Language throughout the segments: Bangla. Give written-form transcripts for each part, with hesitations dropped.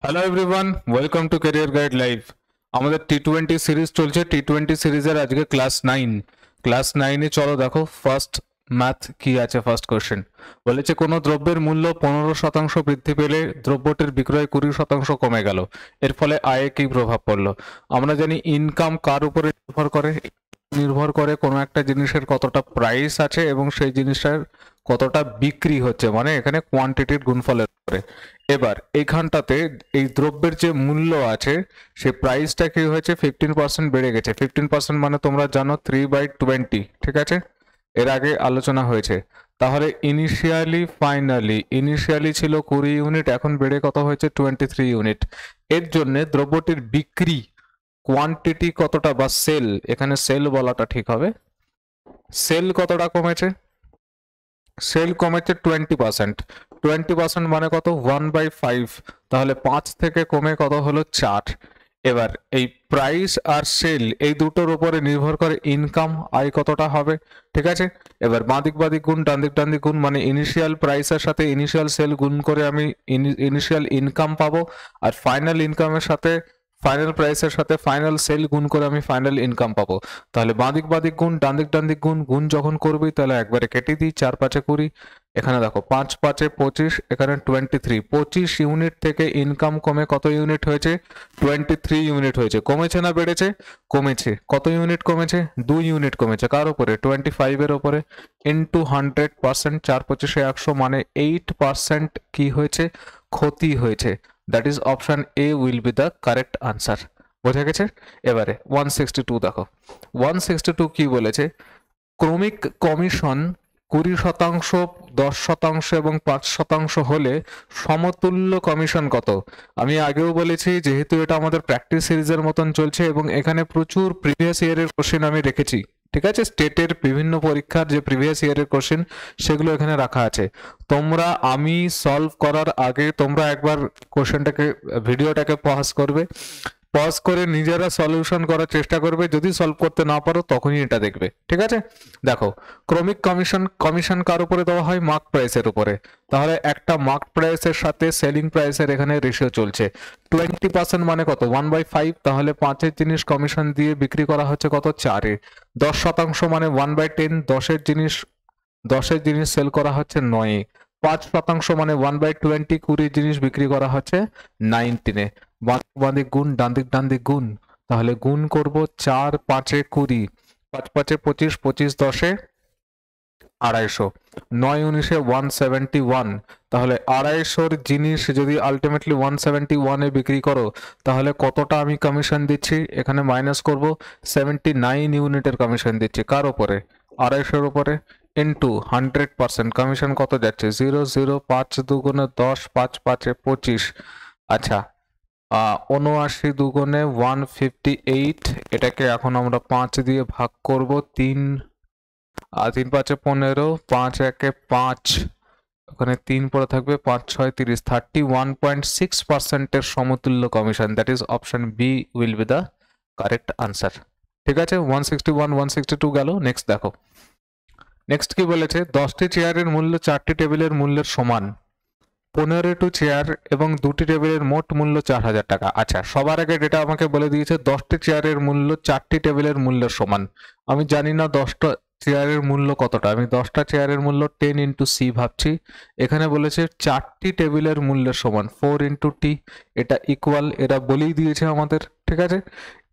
Hello everyone, welcome to career guide live. আমাদের টি20 সিরিজ চলছে। টি20 সিরিজের আজকে ক্লাস 9 চলো দেখো ফার্স্ট ম্যাথ কি আছে। ফার্স্ট কোশ্চেন বলেছে কোনো দ্রব্যের মূল্য 15% বৃদ্ধি পেলে দ্রব্যটির বিক্রয় 20% কমে গেল, এর ফলে আয়ে কি প্রভাব পড়লো। আমরা জানি ইনকাম কার উপরে নির্ভর করে কোনো একটা জিনিসের কতটা প্রাইস আছে এবং সেই জিনিসটার কতটা বিক্রি হচ্ছে, মানে এখানে কোয়ান্টিটির গুণফলের উপরে। এবার এইখানটাতে এই দ্রব্যের যে মূল্য আছে সে প্রাইসটা কি হয়েছে 15% বেড়ে গেছে। 15% মানে তোমরা জানো 3/20, ঠিক আছে, এর আগে আলোচনা হয়েছে। তাহলে ইনিশিয়ালি ছিল 20 ইউনিট, এখন বেড়ে কত হয়েছে 23 ইউনিট। এর জন্য দ্রব্যটির বিক্রি কোয়ান্টিটি কতটা বা সেল, এখানে সেল বলাটা ঠিক হবে, সেল কতটা কমেছে। সেল কমেছে 20%। 20% মানে কত 1/5, তাহলে 5 থেকে কমে কত হলো 4। এবার এই প্রাইস আর সেল এই দুটোর উপরে নির্ভর করে ইনকাম আয় কতটা হবে, ঠিক আছে। এবার বাঁদিক বাঁদিক গুণ ডানদিক ডানদিক গুণ, মানে ইনিশিয়াল প্রাইসের সাথে ইনিশিয়াল সেল গুণ করে আমি ইনিশিয়াল ইনকাম পাবো, আর ফাইনাল ইনকামের সাথে ফাইনাল প্রাইসের সাথে ফাইনাল সেল গুণ করে আমি ফাইনাল ইনকাম পাবো। তাহলে বাঁদিক বাঁদিক গুণ ডানদিক ডানদিক গুণ, গুণ যখন করবি তাহলে একবারে কেটে দিই, 4×5 = 20। এখানে দেখো 5×5 = 25, এখানে 23। 25 ইউনিট থেকে ইনকাম কমে কত ইউনিট হয়েছে 23 ইউনিট হয়েছে। কমেছে না বেড়েছে? কমেছে। কত ইউনিট কমেছে? 2 ইউনিট কমেছে। কার উপরে? 25 এর উপরে। ইন্টু 100%, 4×25 = 100, মানে 8% কি হয়েছে? ক্ষতি হয়েছে। That is option A will be the correct answer. বোঝা গেছে? এবারে 162 দেখো। 162 কি বলেছে? ক্রমিক কমিশন 20%, 10% এবং 5% হলে সমতুল্য কমিশন কত? আমি আগেও বলেছি, যেহেতু এটা আমাদের প্র্যাকটিস সিরিজের মতন চলছে এবং এখানে প্রচুর প্রিভিয়াস ইয়ারের কোশ্চেন আমি রেখেছি, ঠিক আছে। স্টেটের বিভিন্ন পরীক্ষার যে প্রিভিয়াস ইয়ারের কোশ্চেন সেগুলো এখানে রাখা আছে। তোমরা আমি সলভ করার আগে তোমরা একবার কোশ্চেনটাকে ভিডিওটাকে পজ করে নিজেরা সলিউশন করার চেষ্টা করবে। যদি সলভ করতে না পারো তখনই এটা দেখবে, ঠিক আছে। দেখো, ক্রমিক কমিশন কার উপরে দেওয়া হয়? মার্ক প্রাইসের উপরে। তাহলে একটা মার্ক প্রাইসের সাথে সেলিং প্রাইসের এখানে রেশিও চলছে। 20% মানে কত? 1/5, তাহলে 5-এর জিনিস কমিশন দিয়ে বিক্রি করা হচ্ছে কত? 4-এ। 10% মানে 1/10, 10-এর জিনিস সেল করা হচ্ছে 9-এ। 5% মানে 1/20, 20 জিনিস বিক্রি করা হচ্ছে 19-এ। বাঁদিক গুণ ডানদিক ডানদিক গুণ, তাহলে গুণ করব 4×5 = 20, 5×5 = 25, 25 10-এ 250, 9×19 = 171। তাহলে 250-র জিনিস যদি আলটিমেটলি 171-এ বিক্রি করো তাহলে কতটা আমি কমিশন দিচ্ছি? এখানে মাইনাস করব, 79 ইউনিটের কমিশন দিচ্ছি। কার উপরে? 250-এর উপরে। ইন্টু 100%, কমিশন কত যাচ্ছে? 0 0, 5×2 = 10, 5×5 = 25। আচ্ছা, 79 × 2 = 158। এটাকে এখন আমরা 5 দিয়ে ভাগ করব। 3×5 = 15, 5×1 = 5, ওখানে 3 পরে থাকবে, 5×6 = 30, 31.6%-এর সমতুল্য কমিশন। That is option B will be the correct answer. ঠিক আছে, 161 162 গেল। নেক্সট দেখো, নেক্সট কি বলেছে? 10টি চেয়ারের মূল্য 4টি টেবিলের মূল্যের সমান। 15টি চেয়ার এবং 2টি টেবিলের মোট মূল্য 4000 টাকা। আচ্ছা, সবার আগে যেটা আমাকে বলে দিয়েছে 10টি চেয়ারের মূল্য 4টি টেবিলের মূল্যের সমান। আমি জানি না 10টা চেয়ারের মূল্য কতটা, আমি 10টা চেয়ারের মূল্য 10 × c ভাবছি। এখানে বলেছে 4টি টেবিলের মূল্যের সমান, 4 × t, এটা ইকুয়াল, এরা বলেই দিয়েছে আমাদের, ঠিক আছে।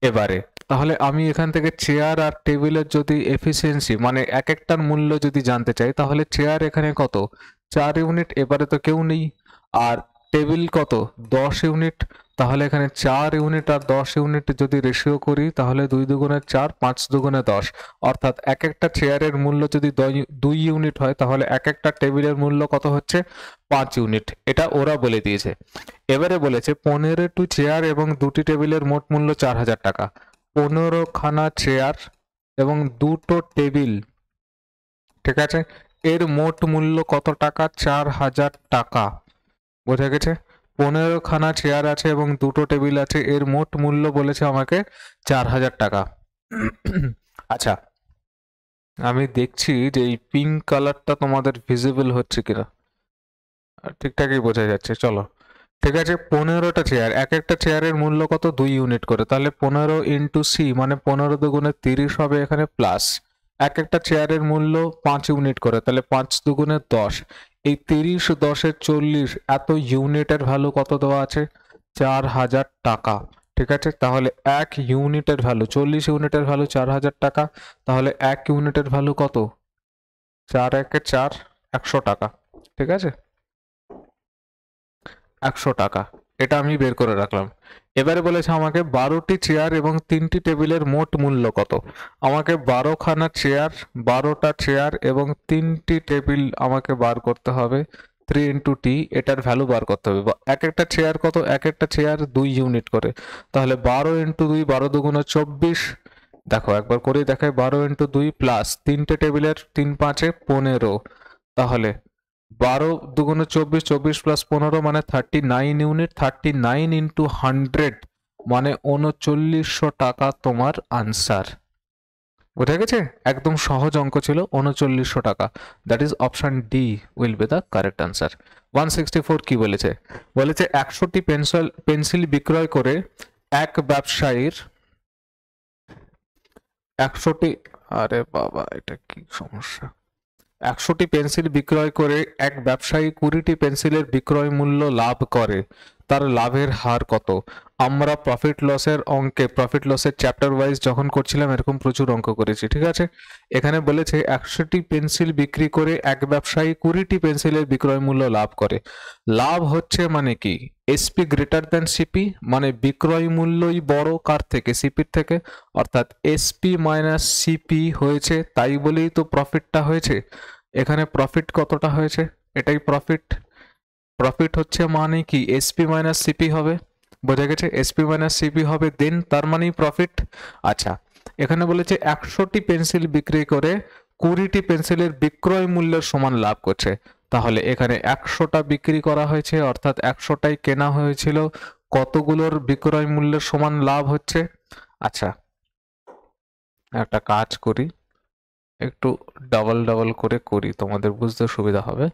এবারে তাহলে আমি এখান থেকে চেয়ার আর টেবিলের যদি এফিসিয়েন্সি মানে এক একটার মূল্য যদি জানতে চাই, তাহলে চেয়ার এখানে কত? 4 ইউনিট, এবারে তো কেউ নেই। আর টেবিল কত? 10 ইউনিট। তাহলে এখানে 4 ইউনিট আর 10 ইউনিট যদি রেশিও করি তাহলে 2 × 2 = 4, 5 × 2 = 10। অর্থাৎ এক একটা চেয়ারের মূল্য যদি 2 ইউনিট হয় তাহলে এক একটা টেবিলের মূল্য কত হচ্ছে? 5 ইউনিট। এটা ওরা বলে দিয়েছে। এবারে বলেছে 15টি চেয়ার এবং 2টি টেবিলের মোট মূল্য 4000 টাকা। 15খানা চেয়ার এবং 2টো টেবিল, ঠিক আছে, এর মোট মূল্য কত টাকা? 4000 টাকা। বোঝা গেছে? 15খানা চেয়ার আছে এবং 2টো টেবিল আছে, এর মোট মূল্য বলেছে আমাকে 4000 টাকা। আচ্ছা, আমি দেখছি যে এই পিঙ্ক কালারটা তোমাদের ভিজিবল হচ্ছে কিনা। ঠিকঠাকই বোঝা যাচ্ছে। চলো, ঠিক আছে, 15টা চেয়ার, এক একটা চেয়ারের মূল্য কত, 2 ইউনিট করে, তাহলে 15 ইন্টু সি মানে 15 দুগুণে 30 হবে এখানে, প্লাস এক একটা চেয়ারের মূল্য 5 ইউনিট করে, তাহলে 5 দুগুণে 10, এই 30 10 40, এত ইউনিটের ভ্যালু কত দেওয়া আছে, 4000 টাকা। ঠিক আছে, তাহলে এক ইউনিটের ভ্যালু, 40 ইউনিটের ভ্যালু 4000 টাকা, তাহলে এক ইউনিটের ভ্যালু কত, 4 একে 4, 100 টাকা। ঠিক আছে, 100 টাকা, এটা আমি বের করে রাখলাম। এবারে বলেছে আমাকে 12টি চেয়ার এবং 3টি টেবিলের মোট মূল্য কত। আমাকে 12খানা চেয়ার, 12টা চেয়ার এবং 3টি টেবিল আমাকে বার করতে হবে, 3 ইন্টু টি, এটার ভ্যালু বার করতে হবে। এক একটা চেয়ার কত, এক একটা চেয়ার 2 ইউনিট করে, তাহলে 12 ইন্টু 2, 12 দুগুণে 24, দেখো একবার করে দেখায়, 12 ইন্টু 2 প্লাস 3টে টেবিলের 3 5 15, তাহলে 12 দুগুণে 24, 24 প্লাস 15 মানে 39 ইউনিট, 39 ইন্টু 100 মানে 3900 টাকা তোমার আনসার। বুঝা গেছে, একদম সহজ অঙ্ক ছিল, 3900 টাকা। That is option D will be the correct answer. 164 কি বলেছে, বলেছে 100টি পেন্সিল বিক্রয় করে এক ব্যবসায়ীর 100টি, আরে বাবা এটা কি সমস্যা, 100টি পেন্সিল বিক্রয় করে এক ব্যবসায়ী 20টি পেন্সিলের বিক্রয় মূল্য লাভ করে, তার লাভের হার কত। আমরা প্রফিট লসের অঙ্কে, প্রফিট লসের চ্যাপ্টার ওয়াইজ যখন করছিলাম এরকম প্রচুর অঙ্ক করেছি। ঠিক আছে, এখানে বলেছে 100টি পেন্সিল বিক্রি করে এক ব্যবসায়ী 20টি পেন্সিলের বিক্রয় মূল্য লাভ করে। লাভ হচ্ছে মানে কি, এসপি গ্রেটার দ্যান সিপি, মানে বিক্রয় মূল্যই বড় কার থেকে, সিপির থেকে, অর্থাৎ এসপি মাইনাস সিপি হয়েছে, তাই বলেই তো প্রফিটটা হয়েছে। এখানে প্রফিট কতটা হয়েছে, এটাই প্রফিট। প্রফিট হচ্ছে মানে কি, এসপি মাইনাস সিপি হবে, বোঝা গেছে, এসপি মাইনাস সিপি হবে, দেন তার মানেই প্রফিট। আচ্ছা, এখানে বলেছে 100টি পেন্সিল বিক্রি করে 20টি পেন্সিলের বিক্রয় মূল্যের সমান লাভ করছে, তাহলে এখানে 100টা বিক্রি করা হয়েছে, অর্থাৎ 100টাই কেনা হয়েছিল, কতগুলোর বিক্রয় মূল্যের সমান লাভ হচ্ছে। আচ্ছা, একটা কাজ করি, একটু ডাবল ডাবল করে করি, তোমাদের বুঝতে সুবিধা হবে।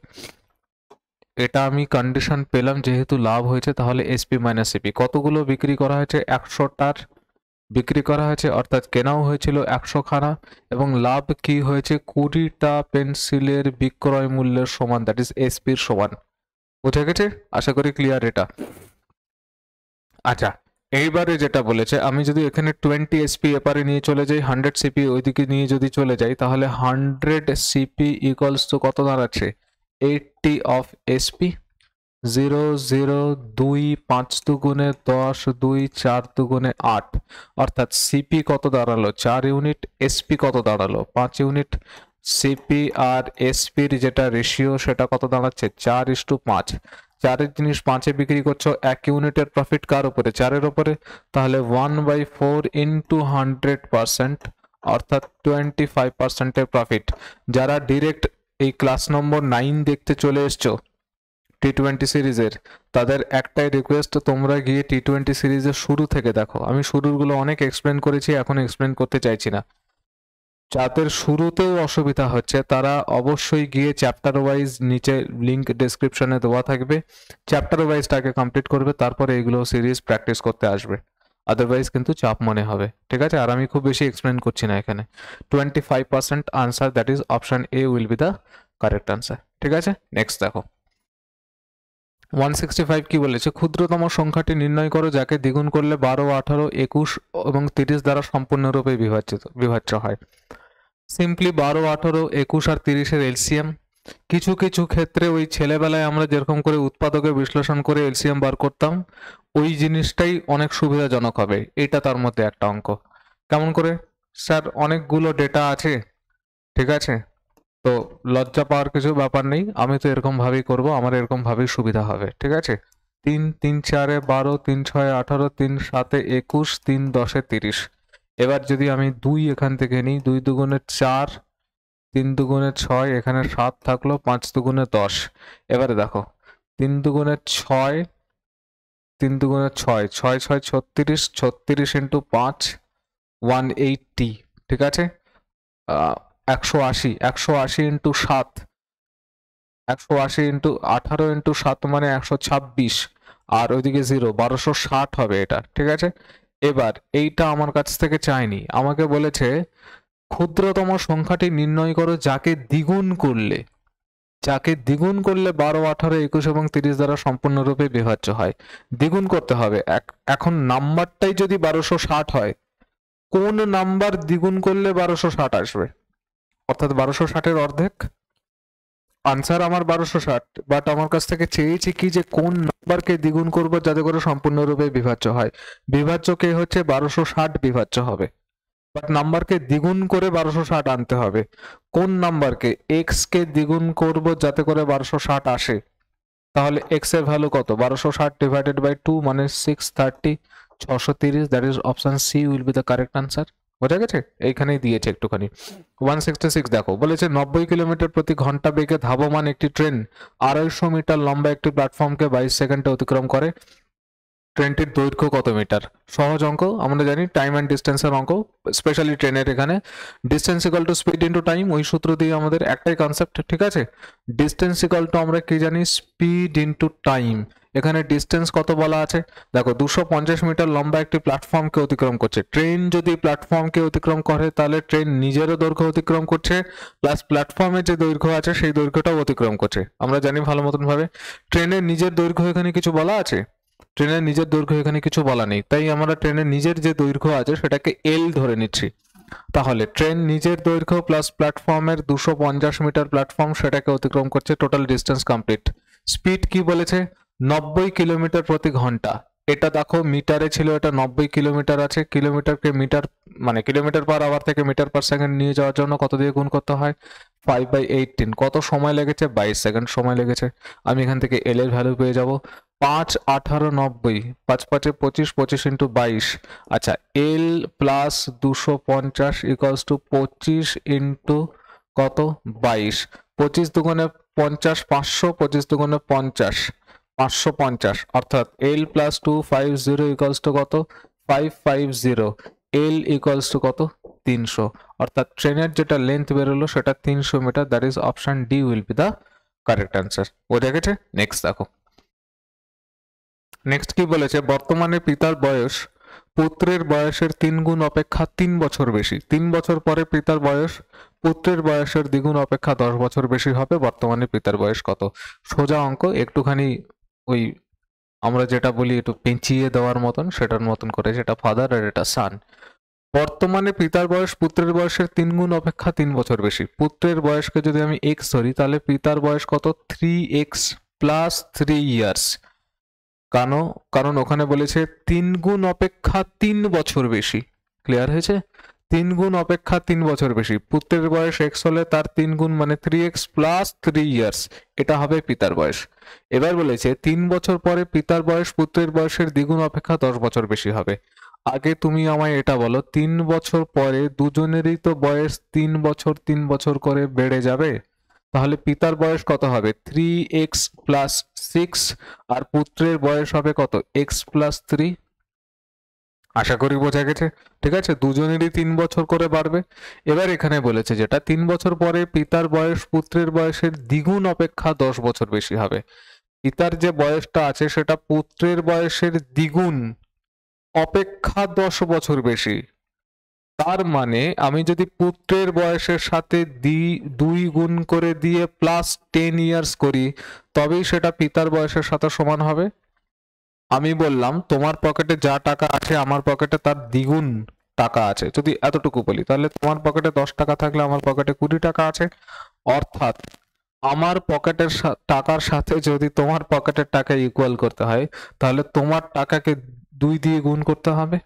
এটা আমি কন্ডিশন পেলাম, যেহেতু লাভ হয়েছে তাহলে এসপি মাইনাস সিপি, কতগুলো বিক্রি করা হয়েছে, 100টার বিক্রি করা হয়েছে, অর্থাৎ কেনাও হয়েছিল 100 খানা, এবং লাভ কি হয়েছে, 20টা পেন্সিলের বিক্রয় মূল্যের সমান, দ্যাট ইজ এসপির সমান। বুঝে গেছে, আশা করি ক্লিয়ার এটা। আচ্ছা, এইবারে যেটা বলেছে, আমি যদি এখানে 20 এসপি এপারে নিয়ে চলে যাই, 100 সিপি ওইদিকে নিয়ে যদি চলে যাই, তাহলে 100 সিপি ইকুয়ালস টু কত দাঁড়াচ্ছে, 80 অফ এসপি, 0 0 2 5 দুগুণে 10, 2 4 দুগুণে 8, অর্থাৎ সিপি কত দাঁড়ালো, 4 ইউনিট, এসপি কত দাঁড়ালো, 5 ইউনিট। সিপি আর এসপির যেটা রেশিও সেটা কত দাঁড়াচ্ছে, 4:5। 4-এর জিনিস 5-এ বিক্রি করছো, 1 ইউনিটের প্রফিট কার উপরে, 4-এর উপরে, তাহলে 1/4 ইন্টু 100%, অর্থাৎ 25%-এর প্রফিট। যারা ডিরেক্ট এই ক্লাস নম্বর 9 দেখতে চলে এসছো T20 সিরিজের, তাদের একটাই রিকোয়েস্ট, তোমরা গিয়ে T20 সিরিজের শুরু থেকে দেখো। আমি শুরুরগুলো অনেক এক্সপ্লেন করেছি, এখন এক্সপ্লেন করতে চাইছি না। যাদের শুরুতেও অসুবিধা হচ্ছে তারা অবশ্যই গিয়ে চ্যাপ্টার ওয়াইজ, নিচে লিংক ডেসক্রিপশনে দেওয়া থাকবে, চ্যাপ্টার ওয়াইজটাকে কমপ্লিট করবে, তারপরে এগুলো সিরিজ প্র্যাকটিস করতে আসবে, আদারওয়াইজ কিন্তু চাপ মনে হবে। ঠিক আছে, আর আমি খুব বেশি এক্সপ্লেন করছি না এখানে। 25% answer, that is option A will be the correct answer. ঠিক আছে, নেক্সট দেখো 165 কি বলেছে, ক্ষুদ্রতম সংখ্যাটি নির্ণয় করো যাকে দ্বিগুণ করলে 12, 18, 21 এবং 30 দ্বারা সম্পূর্ণরূপে বিভাজ্য হয়। সিম্পলি 12, 18, 21 আর 30-এর এলসিএম। কিছু কিছু ক্ষেত্রে ওই ছেলেবেলায় আমরা যেরকম করে উৎপাদকে বিশ্লেষণ করে এলসিএম বার করতাম, ওই জিনিসটাই অনেক সুবিধাজনক হবে। এটা তার মধ্যে একটা অঙ্ক। কেমন করে, স্যার অনেকগুলো ডেটা আছে, ঠিক আছে, তো লজ্জা পাওয়ার কিছু ব্যাপার নেই, আমি তো এরকম ভাবেই করবো, আমার এরকম ভাবেই সুবিধা হবে। ঠিক আছে, 3 3 4 12, 3 6 18, 3 7 21, 3 10 30। এবার যদি আমি 2 এখান থেকে নিই, 2 দুগুণে 4, 3 দুগুণে 6, এখানে 7 থাকলো, 5 দুগুণে 10। এবারে দেখো 3 দুগুণে 6, 3 দুগুণে 6, 6 6 36, 36 ইন্টু 5, 180। ঠিক আছে, 180, 180 ইন্টু 7, 180 ইন্টু 18 ইন্টু 7 মানে 126, আর ওইদিকে 0, 1260 হবে এটা, ঠিক আছে। এবার এইটা আমার কাছ থেকে চাইনি, আমাকে বলেছে ক্ষুদ্রতম সংখ্যাটি নির্ণয় করো যাকে দ্বিগুণ করলে 12, 18, 21 এবং 30 দ্বারা সম্পূর্ণরূপে বিভাজ্য হয়। দ্বিগুণ করতে হবে। এখন নাম্বারটাই যদি 1260 হয়, কোন নাম্বার দ্বিগুণ করলে 1260 আসবে? অর্থাৎ 1260-এর অর্ধেক। আনসার আমার 1260, বাট আমার কাছ থেকে চেয়েছি কি যে কোন নাম্বারকে দ্বিগুণ করবো যাতে করে সম্পূর্ণরূপে বিভাজ্য হয়। বিভাজ্য কে হচ্ছে 1260 বিভাজ্য হবে, বাট নাম্বারকে দ্বিগুণ করে 1260 আনতে হবে। কোন নাম্বারকে? এক্স কে দ্বিগুণ করব যাতে করে 1260 আসে। তাহলে এক্স এর ভ্যালু কত? 1260 ডিভাইডেড বাই 2 মানে 630, 630, that is option C will be the correct answer. বোঝা গেছে? এইখানেই দিয়েছে একটুখানি। 166 দেখো, বলেছে 90 কিলোমিটার প্রতি ঘন্টা বেগে ধাবমান একটি ট্রেন 250 মিটার লম্বা একটি প্ল্যাটফর্মকে 22 সেকেন্ডে অতিক্রম করে। ট্রেনটির দৈর্ঘ্য কত মিটার? সহজ অঙ্ক, আমরা জানি টাইম অ্যান্ড ডিস্টেন্সের অঙ্ক, স্পেশালি ট্রেনের এখানে distance equal to speed into time, ওই সূত্র দিয়ে আমাদের একটাই কনসেপ্ট, ঠিক আছে। ডিস্টেন্স ইকুয়াল টু আমরা কি জানি? Speed into time. এখানে ডিস্টেন্স কত বলা আছে? দেখো 250 মিটার লম্বা একটি প্ল্যাটফর্মকে অতিক্রম করছে। ট্রেন যদি প্ল্যাটফর্মকে অতিক্রম করে তাহলে ট্রেন নিজেরও দৈর্ঘ্য অতিক্রম করছে, প্লাস প্ল্যাটফর্মের যে দৈর্ঘ্য আছে সেই দৈর্ঘ্যটাও অতিক্রম করছে। আমরা জানি ভালো মতন ভাবে। ট্রেনের নিজের দৈর্ঘ্য এখানে কিছু বলা আছে? ট্রেনের নিজের দৈর্ঘ্য এখানে কিছু বলা নেই, তাই আমরা ট্রেনের নিজের যে দৈর্ঘ্য আছে সেটাকে এল ধরে নিচ্ছি। তাহলে ট্রেন নিজের দৈর্ঘ্য প্লাস প্ল্যাটফর্মের 250 মিটার প্ল্যাটফর্ম সেটাকে অতিক্রম করছে, টোটাল ডিস্টেন্স কমপ্লিট। স্পিড কি বলেছে? 90 কিলোমিটার প্রতি ঘন্টা। এটা দেখো মিটারে ছিল, এটা 90 কিলোমিটার আছে। কিলোমিটারকে মিটার মানে কিলোমিটার পার আওয়ার থেকে মিটার পার সেকেন্ড নিয়ে যাওয়ার জন্য কত দিয়ে গুণ করতে হয়? 5/18। কত সময় লেগেছে? 22 সেকেন্ড সময় লেগেছে। আমি এখান থেকে এল এর ভ্যালু পেয়ে যাব 5, 18, 90, 5 5 25, 25 ইন্টু 22। আচ্ছা, এল প্লাস 250 ইকুয়ালস টু 25 ইন্টু কত? 22। 25 দুগুণে 50, 500, 25 দুগুণে 50, 550। অর্থাৎ এল প্লাস 250 ইকুয়ালস টু কত? 550। এল ইকুয়ালস টু কত? 300। অর্থাৎ ট্রেনের যেটা লেন্থ বেরোলো সেটা 300 metre. That is option D will be the correct answer. বোঝা গেছে? নেক্সট দেখো, নেক্সট কি বলেছে? বর্তমানে পিতার বয়স পুত্রের বয়সের 3 গুণ অপেক্ষা 3 বছর বেশি। 3 বছর পরে পিতার বয়স পুত্রের বয়সের দ্বিগুণ অপেক্ষা 10 বছর বেশি হবে। বর্তমানে পিতার বয়স কত? সোজা অঙ্ক, একটুখানি ওই আমরা যেটা বলি একটু পেঁচিয়ে দেওয়ার মতন, সেটার মতন করে, যেটা ফাদার আর এটা সান। বর্তমানে পিতার বয়স পুত্রের বয়সের 3 গুণ অপেক্ষা 3 বছর বেশি। পুত্রের বয়সকে যদি আমি এক্স ধরি তাহলে পিতার বয়স কত? 3x plus 3 years. কারণ ওখানে বলেছে 3 গুণ অপেক্ষা 3 বছর বেশি। ক্লিয়ার হয়েছে? 3 গুণ অপেক্ষা 3 বছর বেশি। পুত্রের বয়স x হলে তার 3 গুণ মানে 3x প্লাস 3 ইয়ার্স, এটা হবে পিতার বয়স। এবার বলেছে 3 বছর পরে পিতার বয়স পুত্রের বয়সের দ্বিগুণ অপেক্ষা 10 বছর বেশি হবে। আগে তুমি আমায় এটা বলো, 3 বছর পরে দুজনেরই তো বয়স 3 বছর 3 বছর করে বেড়ে যাবে, তাহলে পিতার বয়স কত হবে? 3x প্লাস 6, আর পুত্রের বয়স হবে কত? x plus 3। আশা করি বোঝা গেছে, ঠিক আছে। দুজনেরই 3 বছর করে বাড়বে। এবার এখানে বলেছে যেটা 3 বছর পরে পিতার বয়স পুত্রের বয়সের দ্বিগুণ অপেক্ষা 10 বছর বেশি হবে। পিতার যে বয়সটা আছে সেটা পুত্রের বয়সের দ্বিগুণ অপেক্ষা 10 বছর বেশি। তার মানে আমি যদি পুত্রের বয়সের সাথে 2 গুণ করে দিয়ে প্লাস 10 ইয়ার্স করি তবেই সেটা পিতার বয়সের সাথে সমান হবে। আমি বললাম তোমার পকেটে যা টাকা আছে আমার পকেটে তার দ্বিগুণ টাকা আছে। যদি এতটুকু বলি তাহলে তোমার পকেটে 10 টাকা থাকলে আমার পকেটে 20 টাকা আছে। অর্থাৎ আমার পকেটের টাকার সাথে যদি তোমার পকেটের টাকা ইকুয়াল করতে হয় তাহলে তোমার টাকাকে 2 দিয়ে গুণ করতে হবে।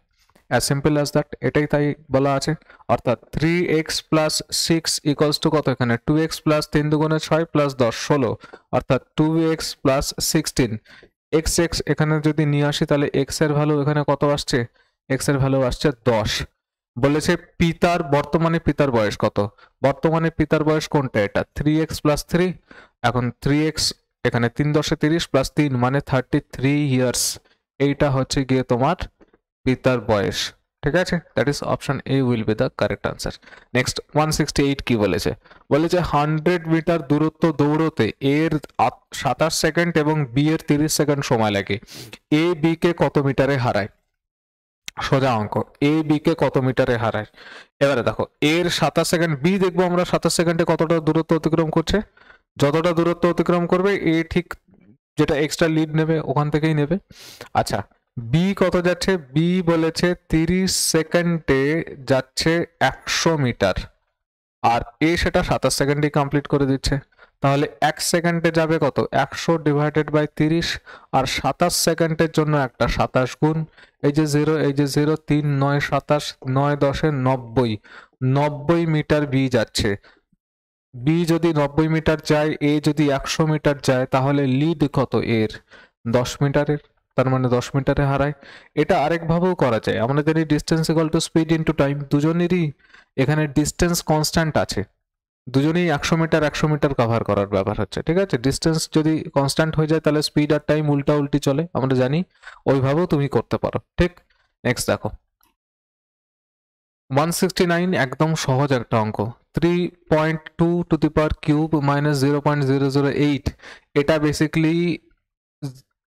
as simple as that, এটাই তাই বলা আছে। অর্থাৎ 3x প্লাস 6 ইকুয়ালস টু কত? এখানে 2x প্লাস 3 দুগুণে 6 প্লাস 10 16, অর্থাৎ 2x প্লাস 16। x এখানে যদি নিয়ে আসি তাহলে x এর ভ্যালু এখানে কত আসছে? x এর ভ্যালু আসছে 10। বলেছে বর্তমানে পিতার বয়স কত? বর্তমানে পিতার বয়স কোনটা? এটা 3x প্লাস 3। এখন 3x এখানে 3 10 30 প্লাস 3 মানে 33 ইয়ার্স। এইটা হচ্ছে গিয়ে তোমার পিতার বয়স। ঠিক আছে, that is option A will be the correct answer. Next 168 কি বলেছে, বলেছে 100 মিটার দূরত্ব দৌড়তে এর 27 সেকেন্ড এবং বি এর 30 সেকেন্ড সময় লাগে, এ বি কে কত মিটারে হারায়? সোজা অঙ্ক, এ বি কে কত মিটারে হারায়। এবারে দেখো এর 27 সেকেন্ড, বি দেখবো আমরা 27 সেকেন্ডে কতটা দূরত্ব অতিক্রম করছে, যতটা দূরত্ব অতিক্রম করবে এ ঠিক যেটা এক্সট্রা লিড নেবে ওখান থেকেই নেবে। আচ্ছা বি কত যাচ্ছে, বি বলেছে 30 সেকেন্ডে যাচ্ছে 100 মিটার, আর এ সেটা 27 সেকেন্ডে কমপ্লিট করে দিচ্ছে, তাহলে 1 সেকেন্ডে যাবে কত, 100 ডিভাইডেড বাই 30, আর 27 সেকেন্ডের জন্য একটা 27 গুণ, এই যে 0 এই যে 0, 3 9 27, 9 10 90, 90 মিটার বি যাচ্ছে। বি যদি 90 মিটার যায়, এ যদি 100 মিটার যায়, তাহলে লিড কত এর, 10 মিটারের, তার মানে 10 মিটারে হারায়। এটা আরেকভাবেও করা যায়, আমরা জানি distance equal to speed into time, দুজনেরই এখানে ডিস্টেন্স কনস্ট্যান্ট আছে, দুজনেই 100 মিটার 100 মিটার কভার করার ব্যাপার হচ্ছে, ঠিক আছে। ডিস্টেন্স যদি কনস্ট্যান্ট হয়ে যায় তাহলে স্পিড আর টাইম উল্টা উল্টি চলে, আমরা জানি, ওইভাবেও তুমি করতে পারো, ঠিক। নেক্সট দেখো 169, একদম সহজ একটা অঙ্ক, 3.2 to the power cube minus 0.008, এটা বেসিক্যালি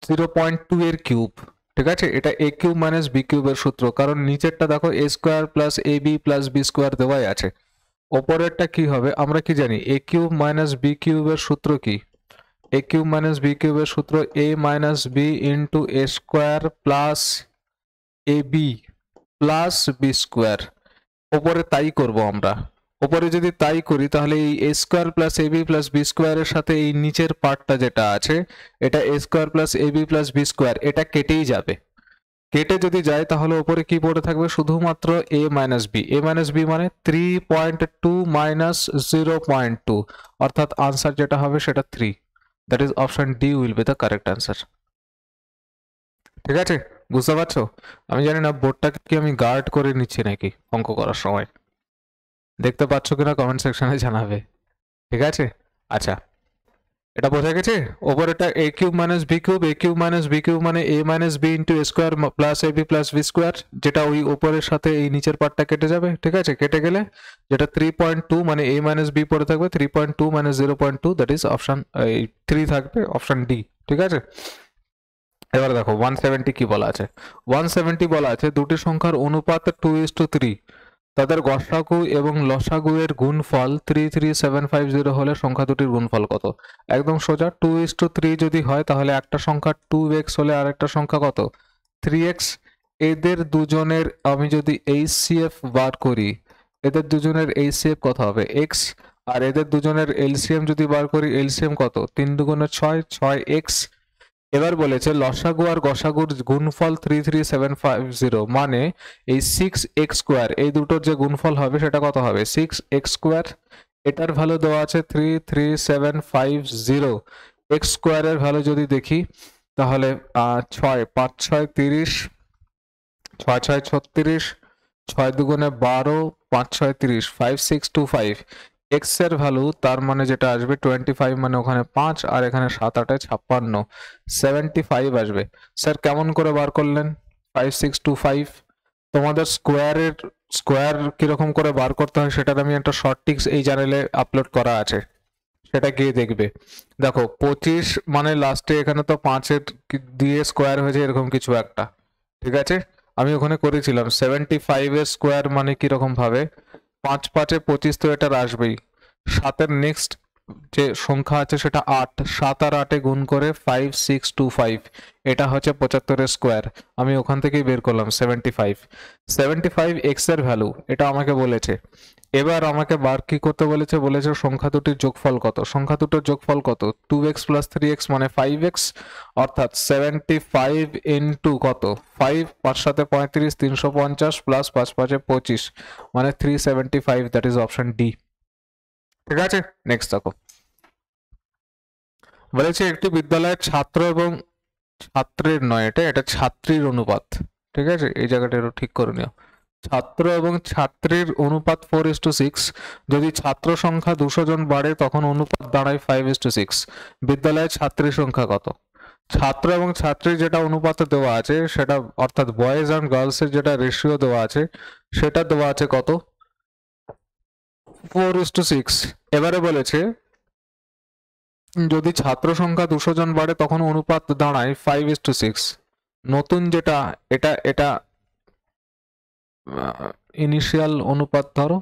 0.2 এর কিউব, ঠিক আছে। এটা এ কিউব মাইনাস বি কিউবের সূত্র, কারণ নিচেরটা দেখো এ square plus A B plus B square দেওয়াই আছে, ওপরেরটা কি হবে আমরা কি জানি, এ কিউব মাইনাস বি কিউবের সূত্র কি, এ কিউব মাইনাস বি কিউবের সূত্র এ minus B into A square plus A B plus B square, ওপরে তাই করব আমরা, ওপরে যদি তাই করি তাহলে এই এ square plus A B plus B স্কোয়ারের সাথে এই নিচের পার্টটা যেটা আছে এটা এ square plus A B plus B square, এটা কেটেই যাবে, কেটে যদি যায় তাহলে উপরে কি পড়ে থাকবে, শুধুমাত্র এ মাইনাস বি, এ মাইনাস বি মানে 3.2 মাইনাস 0.2, অর্থাৎ আনসার যেটা হবে সেটা 3, that is option D will be the correct answer. ঠিক আছে, বুঝতে পারছো? আমি জানি না বোর্ডটাকে কি আমি গার্ড করে নিচ্ছি নাকি অঙ্ক করার সময়, দেখতে পাচ্ছ কিনা কমেন্ট সেকশনে জানাবে, ঠিক আছে। আচ্ছা এটা বোঝা গেছে, ওপরেটা এ কিউব মাইনাস বি কিউব, এ কিউব মাইনাস বি কিউব মানে এ minus B into A square plus A B plus B square, যেটা ওই ওপরের সাথে এই নিচের পার্টটা কেটে যাবে, ঠিক আছে। কেটে গেলে যেটা 3.2 মানে এ মাইনাস বি পড়ে থাকবে, 3.2 মাইনাস 0.2, দ্যাট ইজ অপশন 3 থাকবে, অপশন ডি, ঠিক আছে। এবার দেখো 170 কি বলা আছে, 170 বলা আছে দুটি সংখ্যার অনুপাত 2:3, তাদের গসাগু এবং লসাগু এর গুণফল 33750 হলে সংখ্যা দুটির গুণফল কত। একদম সোজা, 2:3 যদি হয় তাহলে একটা সংখ্যা 2x হলে আরেকটা সংখ্যা কত, 3x। এদের দুজনের আমি যদি HCF বার করি, এদের দুজনের HCF কত হবে, x, আর এদের দুজনের LCM যদি বার করি, LCM কত, 3 দুগুণে 6, 6x। এবার বলেছে লসাগু আর গসাগুর গুণফল 33750, মানে এই 6x স্কোয়ার, এই দুটোর যে গুণফল হবে সেটা কত হবে, 6x স্কোয়ার। এটার ভ্যালু দেওয়া আছে 33750, x স্কোয়ারের ভ্যালু যদি দেখি তাহলে 6, 5 6 30, 6 6 36, 6 দুগুণে 12, 5 6 30, 5625, x এর ভ্যালু তার মানে যেটা আসবে 25, মানে ওখানে 5 আর এখানে 7 8 56, 75 আসবে। স্যার কেমন করে বার করলেন 5625? তোমাদের স্কোয়ার কিরকম করে বার করতে হয় সেটার আমি একটা শর্ট টিক্স এই চ্যানেলে আপলোড করা আছে, সেটা গিয়ে দেখবে। দেখো 25 মানে লাস্টে এখানে তো 5 দিয়ে স্কোয়ার হয়েছে এরকম কিছু একটা, ঠিক আছে। আমি ওখানে করেছিলাম 75 এর স্কোয়ার মানে কিরকম ভাবে, 5 5 25 তো এটার আসবেই, 7 এর নেক্সট যে সংখ্যা আছে সেটা 8, 7 আর 8 গুণ করে 5625, এটা হচ্ছে 75 এর স্কোয়ার, আমি ওখান থেকেই বের করলাম 75 x এর ভ্যালু, এটা আমাকে বলেছে। এবার আমাকে বার কি করতে বলেছে, বলেছে সংখ্যা দুটির যোগফল কত, সংখ্যা দুটোর যোগফল কত, 2x প্লাস 3x মানে 5x, অর্থাৎ 75 ইন্টু কত 5, 5 7 35, 350 প্লাস 5 5 25 মানে 375, দ্যাট ইজ অপশন ডি, ঠিক আছে। নেক্সট দেখো বলেছে একটি বিদ্যালয়ের ছাত্র এবং ছাত্রের নয়, এটা ছাত্রীর অনুপাত, ঠিক আছে, এই জায়গাটা একটু ঠিক করে নিও, ছাত্র এবং ছাত্রীর অনুপাত 4:6, যদি ছাত্র সংখ্যা 200 জন বাড়ে তখন অনুপাত দাঁড়ায় 5:6, বিদ্যালয়ের ছাত্রীর সংখ্যা কত। ছাত্র এবং ছাত্রী যেটা অনুপাতে দেওয়া আছে সেটা, অর্থাৎ বয়েজ অ্যান্ড গার্লসের যেটা রেশিও দেওয়া আছে সেটা দেওয়া আছে কত, 4:6। এবারে বলেছে যদি ছাত্র সংখ্যা 200 জন বাড়ে তখন অনুপাত দাঁড়ায় 5:6। নতুন যেটা, এটা এটা ইনিশিয়াল অনুপাত ধরো,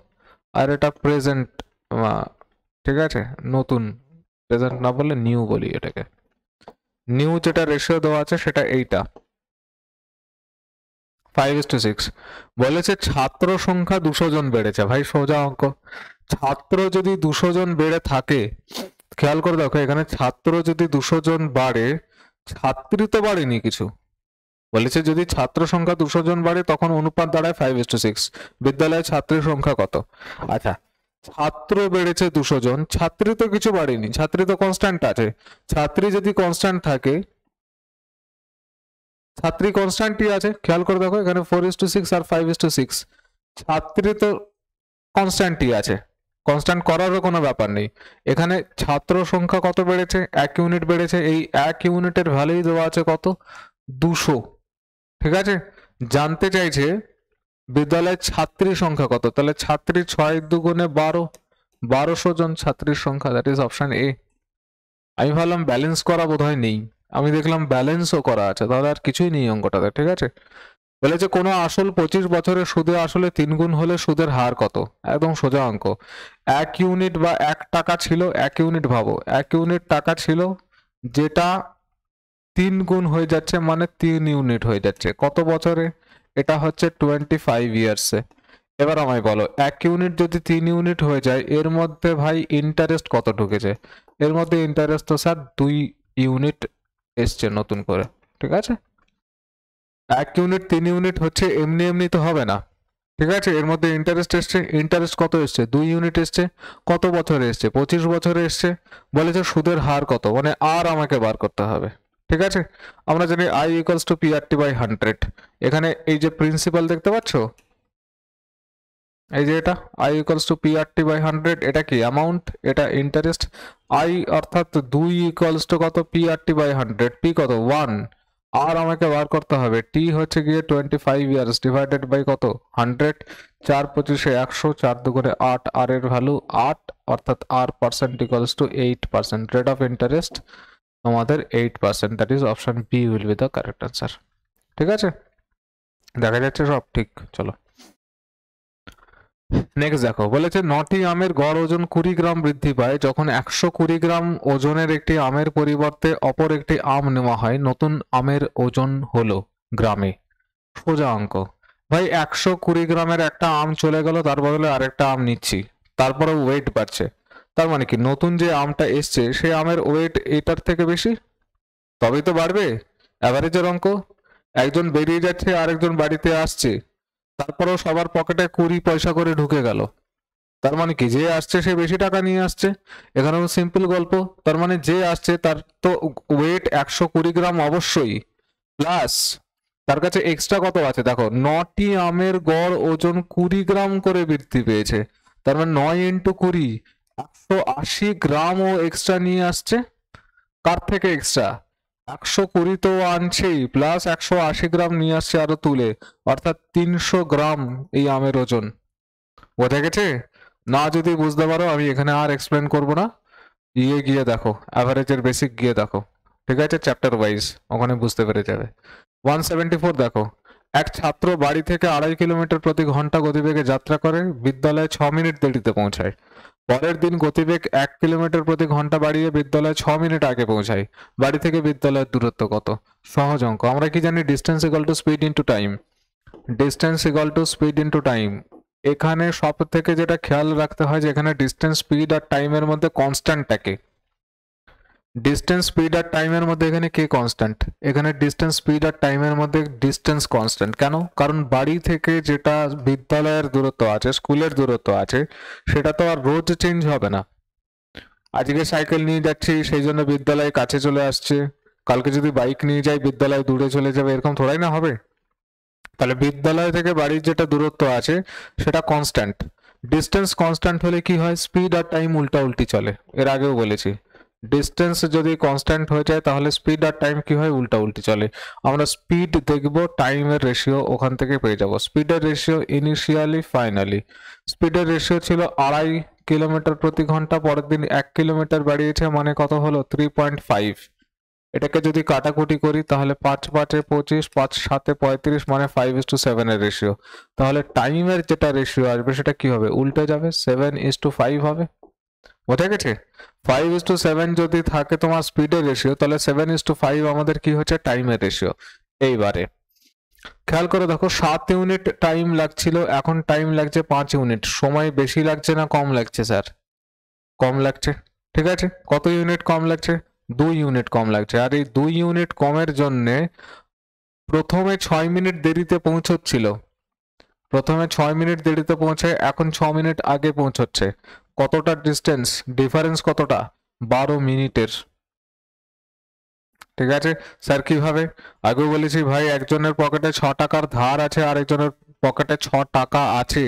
আর এটা প্রেজেন্ট, ঠিক আছে, নতুন, প্রেজেন্ট না বলে নিউ বলি এটাকে। নিউ যেটা রেশিও দেওয়া আছে সেটা এইটা 5:6। বলেছে ছাত্র সংখ্যা 200 জন বেড়েছে, ভাই সোজা অঙ্ক। ছাত্র যদি 200 জন বেড়ে থাকে, খেয়াল করে দেখো এখানে ছাত্র যদি 200 জন বাড়ে, ছাত্রী তো বাড়েনি কিছু। বলেছে যদি ছাত্র সংখ্যা 200 জন বাড়ে তখন অনুপাত দাঁড়ায় 5:6। বিদ্যালয়ে ছাত্রীর সংখ্যা কত? আচ্ছা, ছাত্র বেড়েছে 200 জন, ছাত্রী তো কিছু বাড়েনি, ছাত্রী তো কনস্ট্যান্ট আছে। ছাত্রী যদি কনস্ট্যান্ট থাকে, ছাত্রী কনস্ট্যান্টই আছে, খেয়াল করে দেখো এখানে 4:6 আর 5:6, ছাত্রী তো কনস্ট্যান্টই আছে, কনস্ট্যান্ট করারও কোনো ব্যাপার নেই। এখানে ছাত্র সংখ্যা কত বেড়েছে? 1 ইউনিট বেড়েছে, এই 1 ইউনিটের ভ্যালুই দেওয়া আছে কত, 200। ঠিক আছে, জানতে চাইছে বিদ্যালয়ের ছাত্রী সংখ্যা কত, তাহলে ছাত্রী 6 দুগুণে 12, 1200 জন ছাত্রীর সংখ্যা, দ্যাট ইজ অপশন এ। আমি ভাবলাম ব্যালেন্স করা বোধহয় নেই, আমি দেখলাম ব্যালেন্সও করা আছে, তাহলে আর কিছুই নেই অঙ্কটাতে। ঠিক আছে, বলেছে কোনো আসল 25 বছরের সুদে আসলে 3 গুণ হলে সুদের হার কত? একদম সোজা অঙ্ক। 1 ইউনিট বা 1 টাকা ছিল, 1 ইউনিট ভাবো, 1 ইউনিট টাকা ছিল যেটা 3 গুণ হয়ে যাচ্ছে, মানে 3 ইউনিট হয়ে যাচ্ছে কত বছরে? এটা হচ্ছে 25 ইয়ার্সে। এবার আমায় বলো 1 ইউনিট যদি 3 ইউনিট হয়ে যায়, এর মধ্যে ভাই ইন্টারেস্ট কত ঢুকেছে? এর মধ্যে ইন্টারেস্ট তো স্যার 2 ইউনিট এসছে নতুন করে। ঠিক আছে, 1 ইউনিট 3 ইউনিট হচ্ছে এমনি এমনি তো হবে না। ঠিক আছে, এর মধ্যে ইন্টারেস্ট এসছে, ইন্টারেস্ট কত এসছে? 2 ইউনিট এসছে। কত বছরে এসছে? 25 বছরে এসছে। বলেছে সুদের হার কত, মানে আর আমাকে বার করতে হবে। ঠিক আছে, আমরা জানি I ইকুয়ালস টু PRT/100। এখানে এই যে প্রিন্সিপাল দেখতে পাচ্ছ, এই যে এটা I ইকুয়ালস টু PRT/100, এটা কি অ্যামাউন্ট, এটা ইন্টারেস্ট। I অর্থাৎ 2 ইকুয়ালস টু কত, PRT/100, P কত 1, আর আমাকে বার করতে হবে টি হচ্ছে গিয়ে 25 ইয়ার্স ডিভাইডেড বাই কত 100, 4 25 100, 4 দুগুণে 8, আর এর ভ্যালু 8, অর্থাৎ R percent equals to 8%। Rate of interest আমাদের 8%, that is option B will be the correct answer. ঠিক আছে, দেখা যাচ্ছে সব ঠিক। চলো নেক্সট দেখো, বলেছে 9টি আমের গড় ওজন 20 গ্রাম বৃদ্ধি পায় যখন 120 গ্রাম ওজনের একটি আমের পরিবর্তে অপর একটি আম নেওয়া হয়, নতুন আমের ওজন হলো গ্রামে। সোজা অঙ্ক ভাই, 120 গ্রামের একটা আম চলে গেল, তার বদলে আরেকটা আম নিচ্ছি, তারপরে ওয়েট বাড়ছে, তার মানে কি নতুন যে আমটা এসছে সেই আমের ওয়েট এটার থেকে বেশি, তবেই তো বাড়বে। অ্যাভারেজের অঙ্ক, একজন বেরিয়ে যাচ্ছে আরেকজন বাড়িতে আসছে, তারপরেও সবার পকেটে 20 পয়সা করে ঢুকে গেল, তার মানে কি যে আসছে সে বেশি টাকা নিয়ে আসছে। এখানেও সিম্পল গল্প, তার মানে যে আসছে তার তো ওয়েট 120 গ্রাম অবশ্যই, প্লাস তার কাছে এক্সট্রা কত আছে দেখো, 9টি আমের গড় ওজন 20 গ্রাম করে বৃদ্ধি পেয়েছে, তার মানে 9 ইন্টু 20, 180 গ্রাম ও এক্সট্রা নিয়ে আসছে। কার থেকে এক্সট্রা? 120 তো আনছেই, প্লাস 180 গ্রাম নিয়ে আসছে আরো তুলে, অর্থাৎ 300 গ্রাম এই আমের ওজন। বোঝা গেছে? না যদি বুঝতে পারো আমি এখানে আর এক্সপ্লেন করব না, গিয়ে দেখো অ্যাভারেজের বেসিক গিয়ে দেখো। ঠিক আছে, চ্যাপ্টার ওয়াইজ ওখানে বুঝতে পেরে যাবে। 174 দেখো, এক ছাত্র বাড়ি থেকে 2.5 কিলোমিটার প্রতি ঘন্টা গতিবেগে যাত্রা করে, বিদ্যালয়ে 6 মিনিট দেরিতে পৌঁছায়। পরের দিন গতিবেগ 1 কিলোমিটার প্রতি ঘন্টা বাড়িয়ে বিদ্যালয়ে 6 মিনিট আগে পৌঁছায়। বাড়ি থেকে বিদ্যালয়ের দূরত্ব কত? সহজ অঙ্ক, আমরা কি জানি distance equal to speed into time. Distance equal to speed into time. এখানে সব থেকে যেটা খেয়াল রাখতে হয় যে এখানে ডিস্টেন্স স্পিড আর টাইমের মধ্যে কনস্ট্যান্ট থাকে। ডিস্টেন্স স্পিড আর টাইমের মধ্যে এখানে কে কনস্ট্যান্ট? এখানে ডিস্টেন্স স্পিড আর টাইমের মধ্যে ডিস্টেন্স কনস্ট্যান্ট। কেন? কারণ বাড়ি থেকে যেটা বিদ্যালয়ের দূরত্ব আছে, স্কুলের দূরত্ব আছে, সেটা তো আর রোজ চেঞ্জ হবে না। আজকে সাইকেল নিয়ে যাচ্ছি সেই জন্য বিদ্যালয় কাছে চলে আসছে, কালকে যদি বাইক নিয়ে যাই বিদ্যালয় দূরে চলে যাবে, এরকম থোড়াই না হবে। তাহলে বিদ্যালয় থেকে বাড়ির যেটা দূরত্ব আছে সেটা কনস্ট্যান্ট। ডিস্টেন্স কনস্ট্যান্ট হলে কি হয়, স্পিড আর টাইম উল্টা উল্টি চলে, এর আগেও বলেছি। ডিস্টেন্স যদি কনস্ট্যান্ট হয়ে যায় তাহলে স্পিড আর টাইম কি হয়, উল্টা উল্টি চলে। আমরা স্পিড দেখব, টাইমের রেশিও ওখান থেকে পেয়ে যাব। স্পিডের রেশিও ইনিশিয়ালি ফাইনালি, স্পিডের রেশিও ছিল 2.5 কিলোমিটার প্রতি ঘন্টা, পরের দিন 1 কিলোমিটার বাড়িয়েছে, মানে কত হলো 3.5। এটাকে যদি কাটাকুটি করি তাহলে 5 5 25, 5 7 35, মানে 5:7 এর রেশিও। তাহলে টাইমের যেটা রেশিও আসবে সেটা কি হবে, উল্টে যাবে, 7:5 হবে। বোঝা গেছে? 5:7 যদি থাকে তোমার স্পিডের রেশিও, তাহলে 7:5 আমাদের কি হচ্ছে, টাইমের রেশিও। এইবারে খেয়াল করে দেখো, 7 ইউনিট টাইম লাগছিল, এখন টাইম লাগছে 5 ইউনিট। সময় বেশি লাগছে না কম লাগছে স্যার? কম লাগছে। ঠিক আছে, কত ইউনিট কম লাগছে, 2 ইউনিট কম লাগছে। আর এই 2 ইউনিট কমের জন্যে প্রথমে 6 মিনিট দেরিতে পৌঁছচ্ছিল, প্রথমে 6 মিনিট দেরিতে পৌঁছে, এখন 6 মিনিট আগে পৌঁছচ্ছে। কতটা ডিস্টেন্স ডিফারেন্স, কতটা, 12 মিনিটের। ঠিক আছে স্যার, কিভাবে? আগে বলেছি ভাই, একজনের পকেটে 6 টাকার ধার আছে আর একজনের পকেটে 6 টাকা আছে,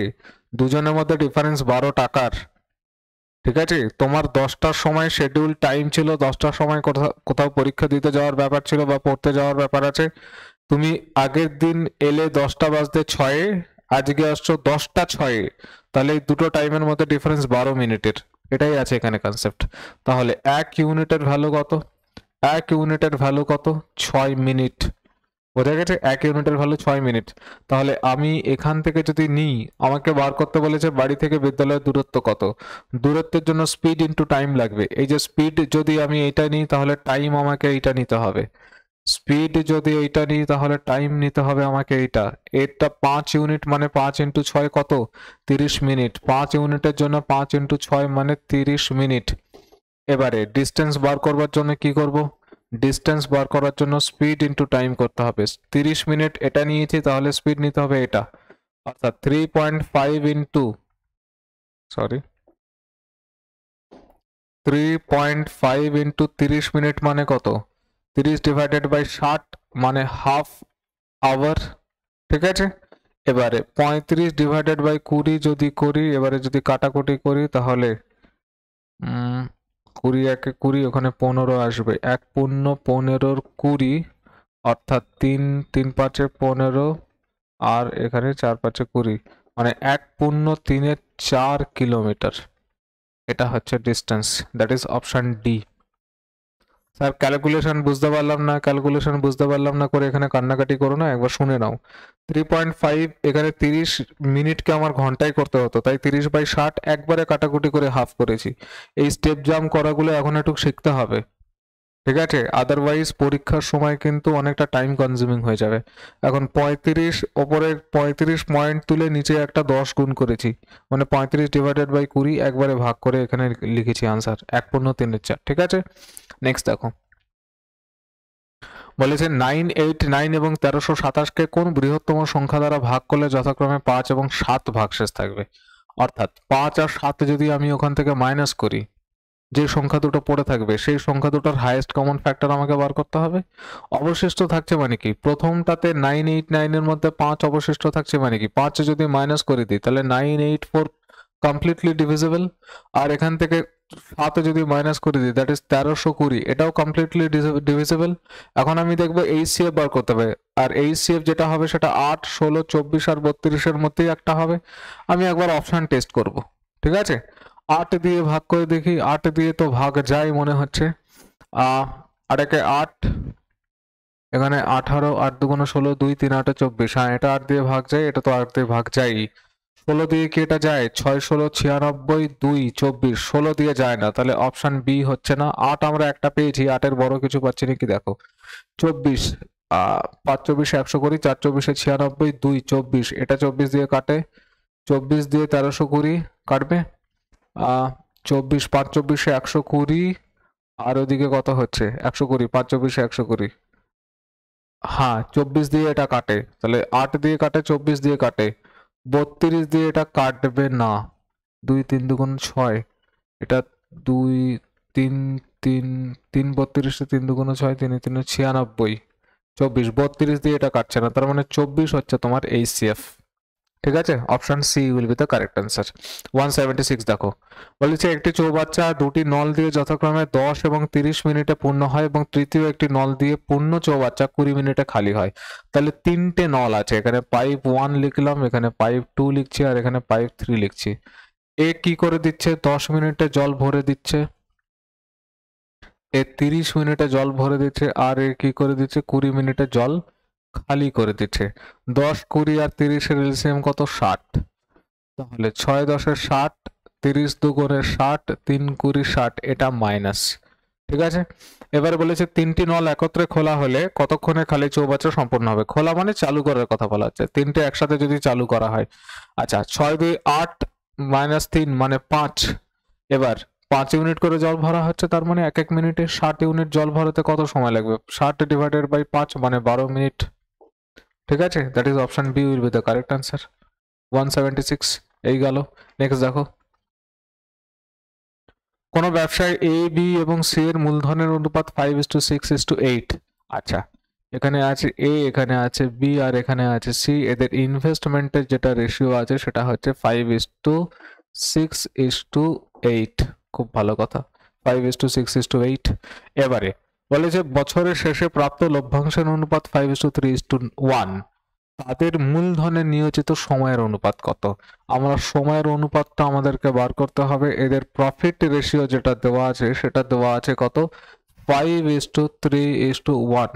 দুজনের মধ্যে ডিফারেন্স 12 টাকার। ঠিক আছে, তোমার 10টার সময় শিডিউল টাইম ছিল, 10টার সময় কোথাও পরীক্ষা দিতে যাওয়ার ব্যাপার ছিল বা পড়তে যাওয়ার ব্যাপার আছে, তুমি আগের দিন এলে 10টা বাজতে 6-এ, আজকে আসছো 10টা 6-এ, তাহলে এই দুটো টাইমের মধ্যে ডিফারেন্স 12 মিনিটের। এটাই আছে এখানে কনসেপ্ট। তাহলে 1 ইউনিটের ভ্যালু কত, 1 ইউনিটের ভ্যালু কত, 6 মিনিট। বোঝা গেছে, 1 ইউনিটের ভ্যালু 6 মিনিট। তাহলে আমি এখান থেকে যদি নিই, আমাকে বার করতে বলেছে বাড়ি থেকে বিদ্যালয়ের দূরত্ব কত, দূরত্বের জন্য স্পিড ইনটু টাইম লাগবে। এই যে স্পিড যদি আমি এইটা নিই তাহলে টাইম আমাকে এইটা নিতে হবে, স্পিড যদি এইটা নিই তাহলে টাইম নিতে হবে আমাকে এইটা। এটা 5 ইউনিট, মানে 5 × 6 কত, 30 মিনিট। 5 ইউনিটের জন্য 5 × 6 মানে 30 মিনিট। এবারে ডিস্টেন্স বার করবার জন্য কি করব, ডিস্টেন্স বার করার জন্য স্পিড ইনটু টাইম করতে হবে। 30 মিনিট এটা নিয়েছি, তাহলে স্পিড নিতে হবে এটা, অর্থাৎ 3.5 ইনটু, সরি 3.5 ইনটু 30 মিনিট মানে কত, 30 ডিভাইডেড বাই 60 মানে হাফ আওয়ার। ঠিক আছে, এবারে 35 ডিভাইডেড বাই 20 যদি করি, এবারে যদি কাটাকুটি করি তাহলে 20 একে 20, ওখানে 15 আসবে, 1 পূর্ণ 15-র 20, অর্থাৎ 3 3 5 15 আর এখানে 4 5 20, মানে 1 পূর্ণ 3-এর 4 কিলোমিটার। এটা হচ্ছে distance, that is option D. Sir calculation বুঝতে পারলাম না, ক্যালকুলেশন বুঝতে পারলাম না করে এখানে কান্নাকাটি করো না, একবার শুনে নাও। 3.5, এখানে 30 মিনিটকে আমার ঘন্টায় করতে হতো, তাই 30/60 একবারে কাটাকুটি করে হাফ করেছি। এই স্টেপ জাম্প করাগুলো এখন একটু শিখতে হবে, ঠিক আছে, আদারওয়াইজ পরীক্ষার সময় কিন্তু অনেকটা টাইম কনজিউমিং হয়ে যাবে। এখন 35, ওপরে 35 পয়েন্ট তুলে নিচে একটা 10 গুণ করেছি, মানে 35 ডিভাইডেড বাই 20 একবারে ভাগ করে এখানে লিখেছি আনসার 1/3/4। ঠিক আছে, নেক্সট দেখো, বলেছে 989 এবং 1327-কে কোন বৃহত্তম সংখ্যা দ্বারা ভাগ করলে যথাক্রমে 5 এবং 7 ভাগশেষ থাকবে। অর্থাৎ 5 আর 7 যদি আমি ওখান থেকে মাইনাস করি, যে সংখ্যা দুটো পড়ে থাকবে সেই সংখ্যা দুটোর হাইয়েস্ট কমন ফ্যাক্টর আমাকে বার করতে হবে। অবশিষ্ট থাকছে মানে কি, প্রথমটাতে 989 এর মধ্যে 5 অবশিষ্ট থাকছে, মানে কি 5 যদি মাইনাস করে দিই তাহলে 984 কমপ্লিটলি ডিভিজিবল, আর এখান থেকে 7 যদি মাইনাস করে দিই দ্যাট ইজ 1320, এটাও কমপ্লিটলি ডিভিজিবল। এখন আমি দেখবো এইচসিএফ বার করতে হবে, আর এইচসিএফ যেটা হবে সেটা 8 16 24 আর 32-এর মধ্যেই একটা হবে। আমি একবার অপশন টেস্ট করব, ঠিক আছে। 8 দিয়ে ভাগ করে দেখি, 8 দিয়ে তো ভাগ যায় মনে হচ্ছে, আর একে 8, এখানে 18, 8 2 16, 2 3 8 24, হ্যাঁ এটা 8 দিয়ে ভাগ যায়, এটা তো 8 দিয়ে ভাগ যায়। 16 দিয়ে কি এটা যায়, 6 16 96, 2 24, 16 দিয়ে যায় না, তাহলে অপশন বি হচ্ছে না। 8 আমরা একটা পেয়েছি, 8-এর বড় কিছু পাচ্ছি নাকি দেখো। 24, 5 24 100 করি, 4 24 96, 2 24, এটা 24 দিয়ে কাটে, 24 দিয়ে 1320 কাটবে, 24 5 24 120, আর ওদিকে কত হচ্ছে 120, 5 24 120, হ্যাঁ 24 দিয়ে এটা কাটে, তাহলে 8 দিয়ে কাটে, 24 দিয়ে কাটে, 32 দিয়ে এটা কাটবে না, 2 3 2 6, এটা 2 3 3 3 32, 3 2 6 3 3 96, 24 32 দিয়ে এটা কাটছে না, তার মানে 24 হচ্ছে তোমার এইচসিএফ। ঠিক আছে, option C will be the correct answer. 176 দেখো, বলেছে একটি চৌবাচ্চা দুটি নল দিয়ে যথাক্রমে 10 এবং 30 মিনিটে পূর্ণ হয় এবং তৃতীয় একটি নল দিয়ে পূর্ণ চৌবাচ্চা 20 মিনিটে খালি হয়। তাহলে তিনটে নল আছে, এখানে পাইপ 1 লিখলাম, এখানে পাইপ 2 লিখছি, আর এখানে পাইপ 3 লিখছি। এ কি করে দিচ্ছে? 10 মিনিটে জল ভরে দিচ্ছে, এ 30 মিনিটে জল ভরে দিচ্ছে, আর এ কি করে দিচ্ছে? 20 মিনিটে জল খালি করে দিচ্ছে। 10, 20 আর 30 এর এলসিএম কত? 60। তাহলে 6 10 60, 30 দুগুণে 60, 3 20 60, এটা মাইনাস। ঠিক আছে, এবারে বলেছে তিনটি নল একত্রে খোলা হলে কতক্ষণে খালি চৌবাচ্চা সম্পূর্ণ হবে? খোলা মানে চালু করার কথা বলা হচ্ছে, তিনটে একসাথে যদি চালু করা হয়। আচ্ছা, 6 2 8 মাইনাস 3 মানে 5। এবার 5 ইউনিট করে জল ভরা হচ্ছে, তার মানে এক এক মিনিটে 60 ইউনিট জল ভরাতে কত সময় লাগবে? 60 ডিভাইডেড বাই 5 মানে 12 মিনিট। ঠিক আছে, that is option B will be the correct answer. 176 এই গেল। নেক্সট দেখো, কোন ব্যবসায় এ বি এবং সি এর মূলধনের অনুপাত 5:6:8। আচ্ছা, এখানে আছে এ, এখানে আছে বি, আর এখানে আছে সি। এদের ইনভেস্টমেন্টের যেটা রেশিও আছে সেটা হচ্ছে 5:6:8। খুব ভালো কথা, 5:6:8। এবারে বলে যে বছরের শেষে প্রাপ্ত লভ্যাংশের অনুপাত 5:3:1। তাদের মূলধনে নিয়োজিত সময়ের অনুপাত কত? আমরা সময়ের অনুপাতটা আমাদেরকে বার করতে হবে। এদের প্রফিট রেশিও যেটা দেওয়া আছে সেটা দেওয়া আছে কত? 5:3:1।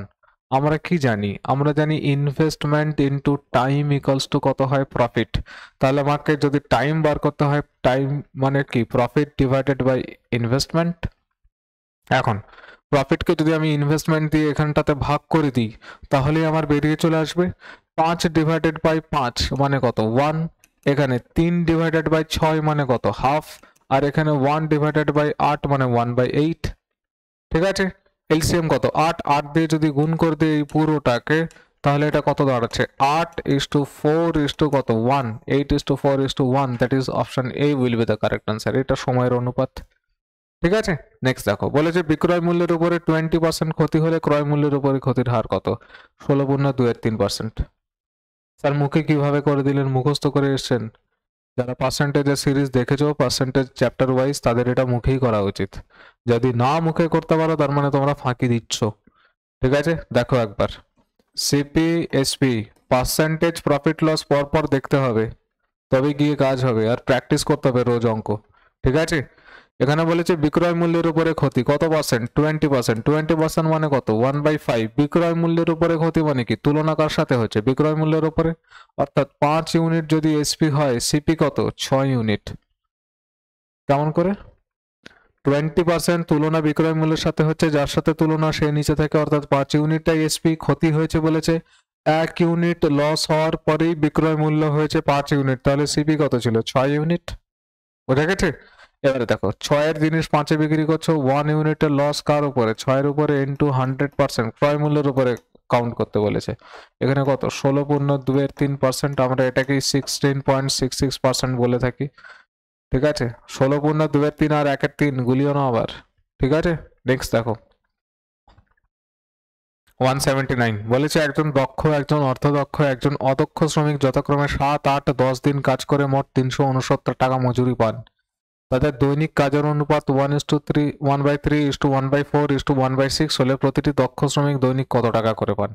আমরা কি জানি? আমরা জানি investment into time equals to কত হয়? প্রফিট। তাহলে আমাকে যদি টাইম বার করতে হয়, টাইম মানে কি? Profit divided by investment. এখন প্রফিটকে যদি আমি ইনভেস্টমেন্ট দিয়ে এখানটাতে ভাগ করে দিই, তাহলে আমার বেরিয়ে চলে আসবে 5 ডিভাইডেড বাই 5 মানে কত? 1। এখানে 3 ডিভাইডেড বাই 6 মানে কত? হাফ। আর এখানে 1 ডিভাইডেড বাই 8 মানে 1/8। ঠিক আছে, এলসিএম কত? 8। 8 দিয়ে যদি গুণ করে দিই এই পুরোটাকে, তাহলে এটা কত দাঁড়াচ্ছে? 8:4 কত? 1। 8:4:1, that is option A will be the correct answer. এটা সময়ের অনুপাত। ঠিক আছে, নেক্সট দেখো, বলেছে বিক্রয় মূল্যের উপরে 20% ক্ষতি হলে ক্রয় মূল্যের উপরে ক্ষতির হার কত? 16.2-3%। স্যার মুখে কিভাবে করে দিলেন? মুখস্থ করে এসছেন? যারা পার্সেন্টেজের সিরিজ দেখেছো, পার্সেন্টেজ চ্যাপ্টার ওয়াইজ, তাদের এটা মুখেই করা উচিত। যদি না মুখে করতে পারো তার মানে তোমরা ফাঁকি দিচ্ছ। ঠিক আছে, দেখো একবার CP SP percentage profit loss পরপর দেখতে হবে, তবে গিয়ে কাজ হবে, আর প্র্যাকটিস করতে হবে রোজ অঙ্ক। ঠিক আছে, এখানে বলেছে বিক্রয় মূল্যের উপরে ক্ষতি কত পার্সেন্ট? 20%। 20% মানে কত? 1/5। বিক্রয় মূল্যের উপরে ক্ষতি মানে কি? তুলনা কার সাথে হচ্ছে? বিক্রয় মূল্যের উপরে। অর্থাৎ 5 ইউনিট যদি এসপি হয়, সিপি কত? 6 ইউনিট। কেমন করে? 20% তুলনা বিক্রয় মূল্যের সাথে হচ্ছে, যার সাথে তুলনা সে নিচে থাকে, অর্থাৎ 5 ইউনিটটাই এসপি। ক্ষতি হয়েছে বলেছে 1 ইউনিট লস হওয়ার পরেই বিক্রয় মূল্য হয়েছে 5 ইউনিট, তাহলে সিপি কত ছিল? 6 ইউনিট। বোঝা গেছে? এবারে দেখো, 6 এর জিনিস 5 এ বিক্রি করছো, 1 ইউনিটের লস কার উপরে? 6 এর উপরে ইনটু 100%, ক্রয় মূল্যের উপরে কাউন্ট করতে বলেছে। এখানে কত? 16.2-3%। আমরা এটাকেই 16.66% বলে থাকি। ঠিক আছে, 16.2-3 আর 1-3 গুলিও না আবার। ঠিক আছে, নেক্সট দেখো 179 বলেছে একজন দক্ষ, একজন অর্ধদক্ষ, একজন অদক্ষ শ্রমিক যথাক্রমে 7, 8, 10 দিন কাজ করে মোট 369 টাকা মজুরি পান। তাদের দৈনিক কাজের অনুপাত 1:3, 1/3, 1/4, 1/6 হলে প্রতিটি দক্ষ শ্রমিক দৈনিক কত টাকা করে পান?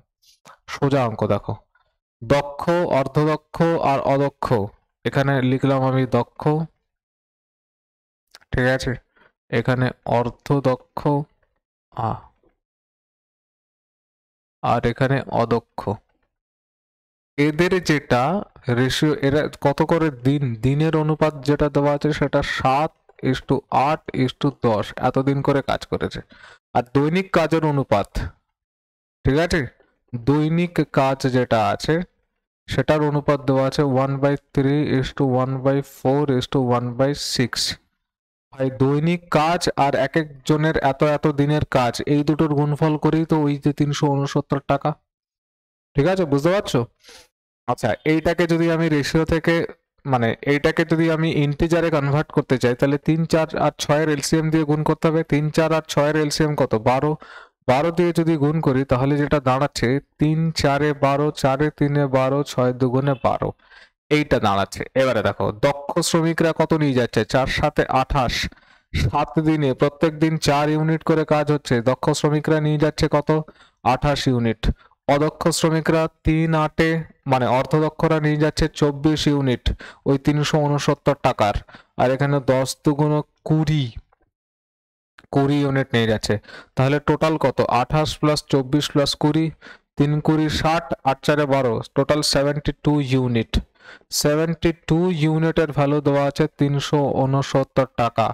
সোজা অঙ্ক দেখো, দক্ষ, অর্ধদক্ষ আর অদক্ষ। এখানে লিখলাম আমি দক্ষ, ঠিক আছে, এখানে অর্ধদক্ষ আর এখানে অদক্ষ। এদের যেটা রেশিও, এরা কত করে দিনের অনুপাত যেটা দেওয়া আছে সেটা 7:8:10 এতদিন করে কাজ করেছে। আর দৈনিক কাজের অনুপাত, ঠিক আছে, দৈনিক কাজ যেটা আছে সেটার অনুপাত দেওয়া আছে 1/3:1/4:1/6। ভাই দৈনিক কাজ আর এক একজনের এত এত দিনের কাজ, এই দুটোর গুণফল করেই তো ওই যে 369 টাকা। ঠিক আছে, বুঝতে পারছো? আচ্ছা, এইটাকে যদি আমি রেশিও থেকে মানে এইটাকে যদি আমি ইন্টিজারে কনভার্ট করতে চাই, তাহলে 3, 4 আর 6 এর এলসিএম দিয়ে গুণ করতে হবে। 3, 4 আর 6 এর এলসিএম কত? 12। 12 দিয়ে যদি গুণ করি তাহলে যেটা দাঁড়াচ্ছে 3 4 12, 4 3 12, 6 2 12। এইটা দাঁড়াচ্ছে। এবারে দেখো দক্ষ শ্রমিকরা কত নিয়ে যাচ্ছে, 4 7 28, 7 দিনে প্রত্যেক দিন 4 ইউনিট করে কাজ হচ্ছে, দক্ষ শ্রমিকরা নিয়ে যাচ্ছে কত, 28 ইউনিট। অদক্ষ শ্রমিকরা 3 8 মানে অর্ধদক্ষরা নিয়ে যাচ্ছে 24 ইউনিট, ওই 369 টাকার। আর এখানে 10 দুগুণ 20 ইউনিট নিয়ে যাচ্ছে। তাহলে টোটাল কত, 28 প্লাস 24 প্লাস 20, 3 20 60, 8 4 12, টোটাল 72 ইউনিট। 72 ইউনিটের ভ্যালু দেওয়া আছে 369 টাকা।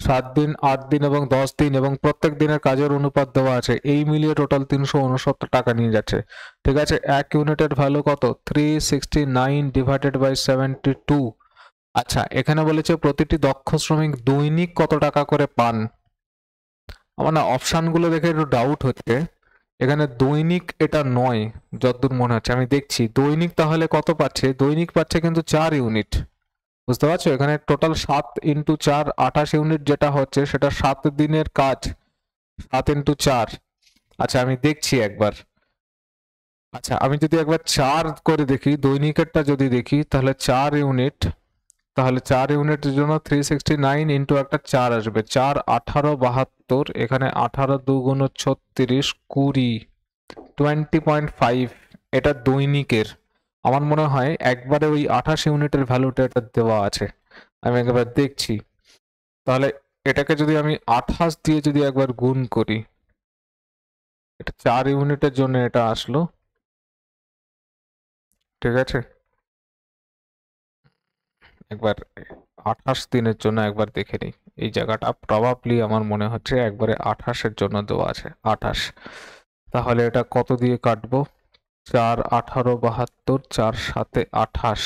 7 দিন, 8 দিন এবং 10 দিন এবং প্রত্যেক দিনের কাজের অনুপাত দেওয়া আছে, এই মিলিয়ে টোটাল 369 টাকা নিয়ে যাচ্ছে। ঠিক আছে, এক ইউনিটের ভ্যালু কত, 369 ডিভাইডেড বাই 72। আচ্ছা, এখানে বলেছে প্রতিটি দক্ষ শ্রমিক দৈনিক কত টাকা করে পান। আমার না অপশানগুলো দেখে একটু ডাউট হচ্ছে, এখানে দৈনিক এটা নয় যতদূর মনে হচ্ছে, আমি দেখছি দৈনিক তাহলে কত পাচ্ছে, দৈনিক পাচ্ছে কিন্তু 4 ইউনিট, বুঝতে পারছো, এখানে টোটাল 7 ইন্টু 4 28 ইউনিট যেটা হচ্ছে সেটা 7 দিনের কাজ, 7 ইন্টু 4। আচ্ছা আমি দেখছি একবার, আচ্ছা আমি যদি একবার 4 করে দেখি, দৈনিকেরটা যদি দেখি তাহলে 4 ইউনিট, তাহলে 4 ইউনিটের জন্য 369 ইন্টু একটা 4 আসবে, 4 18 72, এখানে 18 দুগুণ 36 20, 20.5। এটা দৈনিকের, আমার মনে হয় একবারে ওই 28 ইউনিটের ভ্যালুটা এটা দেওয়া আছে, আমি একবার দেখছি। তাহলে এটাকে যদি আমি 28 দিয়ে যদি একবার গুণ করি, এটা 4 ইউনিটের জন্য এটা আসলো, ঠিক আছে, একবার 28 দিনের জন্য একবার দেখে নিই, এই জায়গাটা প্রবাবলি আমার মনে হচ্ছে একবারে 28-এর জন্য দেওয়া আছে, 28। তাহলে এটা কত দিয়ে কাটবো, 4 18 72, 4 7 28,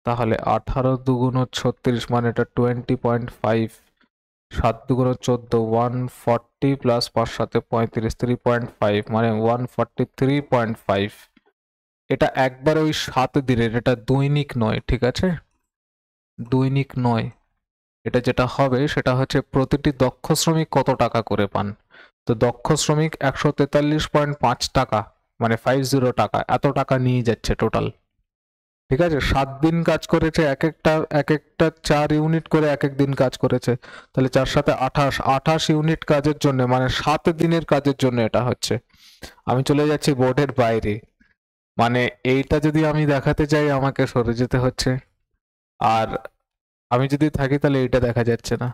তাহলে 18 দুগুণ 36 মানে এটা 20.5, 7 দুগুণ 14, 140 প্লাস 5 7 35, 3.5 মানে 143.5। এটা একবার ওই 7 দিনের, এটা দৈনিক নয়, ঠিক আছে, দৈনিক নয়। এটা যেটা হবে সেটা হচ্ছে প্রতিটি দক্ষ শ্রমিক কত টাকা করে পান। তো দক্ষ শ্রমিক 143.5 টাকা মানে 50 টাকা, এত টাকা নিয়ে যাচ্ছে টোটাল। ঠিক আছে, 7 দিন কাজ করেছে, এক একটা 4 ইউনিট করে এক এক দিন কাজ করেছে, তাহলে 4 7 28, 28 ইউনিট কাজের জন্য মানে 7 দিনের কাজের জন্য এটা হচ্ছে। আমি চলে যাচ্ছি বোর্ডের বাইরে, মানে এইটা যদি আমি দেখাতে চাই আমাকে সরে যেতে হচ্ছে, আর আমি যদি থাকি তাহলে এটা দেখা যাচ্ছে না।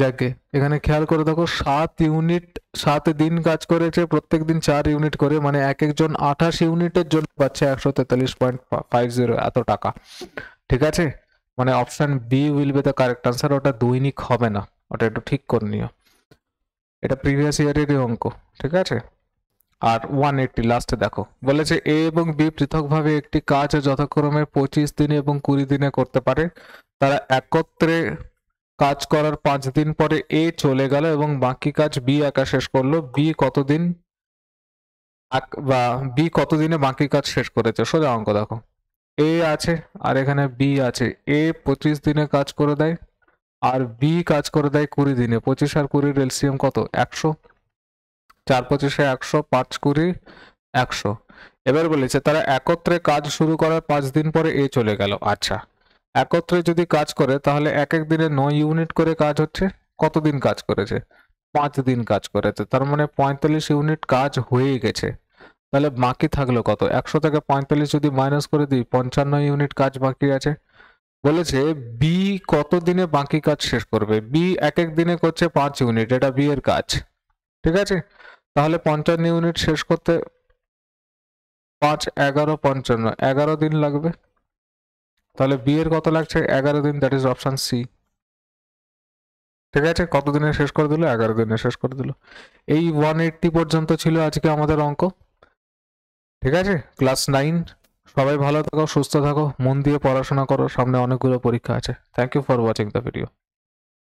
যাকে এখানে খেয়াল করে দেখো 7 ইউনিট 7 দিন কাজ করেছে, প্রত্যেক দিন 4 ইউনিট করে, মানে এক একজন 28 ইউনিটের জন্য পাচ্ছে 143.50 এত টাকা। ঠিক আছে, মানে option B will be the correct answer, ওটা দৈনিক হবে না, ওটা একটু ঠিক করে নিও, এটা প্রিভিয়াস ইয়ারেরই অঙ্ক। ঠিক আছে, আর 180 লাস্টে দেখো বলেছে এ এবং বি পৃথকভাবে একটি কাজ যথাক্রমে 25 দিনে এবং 20 দিনে করতে পারে, তারা একত্রে কাজ করার 5 দিন পরে এ চলে গেল এবং বাকি কাজ বি একা শেষ করলো, বি কতদিনে বাকি কাজ শেষ করেছে। সোজা অঙ্ক দেখো, এ আছে আর এখানে বি আছে, এ 25 দিনে কাজ করে দেয় আর বি কাজ করে দেয় 20 দিনে, 25 আর 20 এলসিএম কত, 100, 4 25 100, 5 20 100। এবার বলেছে তারা একত্রে কাজ শুরু করার 5 দিন পরে এ চলে গেল। আচ্ছা, একত্রে যদি কাজ করে তাহলে এক এক দিনে 9 ইউনিট করে কাজ হচ্ছে, কতদিন কাজ করেছে, 5 দিন কাজ করেছে, তার মানে 45 ইউনিট কাজ হয়ে গেছে। তাহলে বাকি থাকলো কত, 100 থেকে 45 যদি মাইনাস করে দিই 55 ইউনিট কাজ বাকি আছে। বলেছে বি কত দিনে বাকি কাজ শেষ করবে, বি এক এক দিনে করছে 5 ইউনিট, এটা বি এর কাজ। ঠিক আছে, তাহলে 55 ইউনিট শেষ করতে 5 11 55 11 দিন লাগবে, তাহলে বি এর কত লাগছে, 11 দিন, দ্যাট ইজ অপশন সি। ঠিক আছে, কত দিনে শেষ করে দিল, 11 দিনে শেষ করে দিল। এই 180 পর্যন্ত ছিল আজকে আমাদের অঙ্ক। ঠিক আছে, ক্লাস 9, সবাই ভালো থাকো, সুস্থ থাকো, মন দিয়ে পড়াশোনা করো, সামনে অনেকগুলো পরীক্ষা আছে। Thank you for watching the video.